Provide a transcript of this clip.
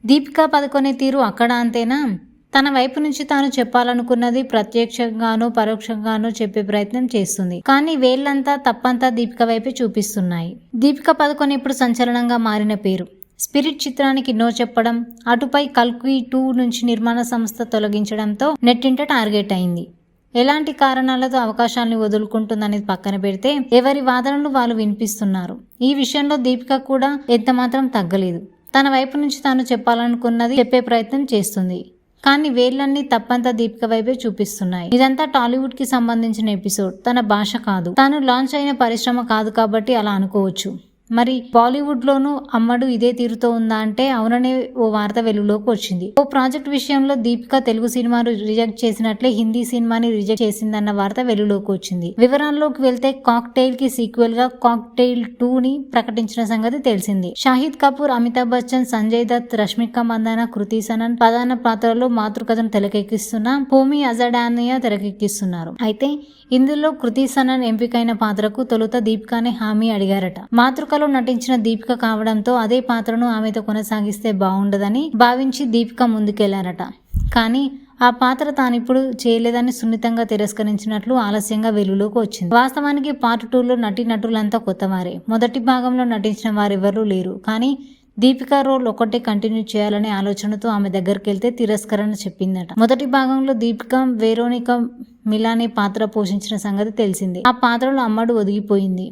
దీపికా పదుకొనే తీరు అక్కడ అంతేనా? తన వైపు నుంచి తాను చెప్పాలనుకున్నది ప్రత్యక్షంగానూ పరోక్షంగానూ చెప్పే ప్రయత్నం చేస్తుంది. కానీ వేళ్లంతా తప్పంతా దీపిక వైపే చూపిస్తున్నాయి. దీపికా పదుకొనె ఇప్పుడు సంచలనంగా మారిన పేరు. స్పిరిట్ చిత్రానికి నో చెప్పడం, అటుపై కల్కి 2 నుంచి నిర్మాణ సంస్థ తొలగించడంతో నెట్టింట టార్గెట్ అయింది. ఎలాంటి కారణాలతో అవకాశాలను వదులుకుంటుందనేది పక్కన పెడితే ఎవరి వాదనలు వాళ్ళు వినిపిస్తున్నారు. ఈ విషయంలో దీపిక కూడా ఎంతమాత్రం తగ్గలేదు. తన వైపు నుంచి తాను చెప్పాలనుకున్నది చెప్పే ప్రయత్నం చేస్తుంది. కానీ వేళ్లన్నీ తప్పంతా దీపిక వైపే చూపిస్తున్నాయి. ఇదంతా టాలీవుడ్ కి సంబంధించిన ఎపిసోడ్. తన భాష కాదు. తాను లాంచ్ అయిన పరిశ్రమ కాదు కాబట్టి అలా అనుకోవచ్చు. మరి బాలీవుడ్ లోనూ అమ్మడు ఇదే తీరుతో ఉందా అంటే అవుననే ఓ వార్త వెలుగులోకి వచ్చింది. ఓ ప్రాజెక్ట్ విషయంలో దీపిక తెలుగు సినిమాను రిజెక్ట్ చేసినట్లే హిందీ సినిమాని రిజెక్ట్ చేసిందన్న వార్త వెలుగులోకి వచ్చింది. వివరాల్లోకి వెళ్తే కాక్టైల్ కి సీక్వెల్ గా కాక్టైల్ 2 ని ప్రకటించిన సంగతి తెలిసింది. షాహిద్ కపూర్, అమితాబ్ బచ్చన్, సంజయ్ దత్, రష్మిక మందాన, కృతి సనన్ ప్రధాన పాత్రలో మాతృకథను తెరకెక్కిస్తున్న హోమీ అజడానియా తెరకెక్కిస్తున్నారు. అయితే ఇందులో కృతి సనన్ ఎంపికైన పాత్రకు తొలుత దీపికానే హామీ అడిగారట. మాతృకలో నటించిన దీపిక కావడంతో అదే పాత్రను ఆమెతో కొనసాగిస్తే బాగుండదని భావించి దీపిక ముందుకెళ్లారట. కానీ ఆ పాత్ర తానిప్పుడు చేయలేదని సున్నితంగా తిరస్కరించినట్లు ఆలస్యంగా వెలుగులోకి వచ్చింది. వాస్తవానికి పార్ట్ 2లో నటులంతా కొత్తవారే. మొదటి భాగంలో నటించిన వారెవరూ లేరు. కానీ దీపిక రోల్ ఒకటే కంటిన్యూ చేయాలనే ఆలోచనతో ఆమె దగ్గరికెళ్తే తిరస్కరణ చెప్పిందట. మొదటి భాగంలో దీపిక వెరోనికా మిలానీ పాత్ర పోషించిన సంగతి తెలిసిందే. ఆ పాత్రలో అమ్మడు ఒదిగిపోయింది.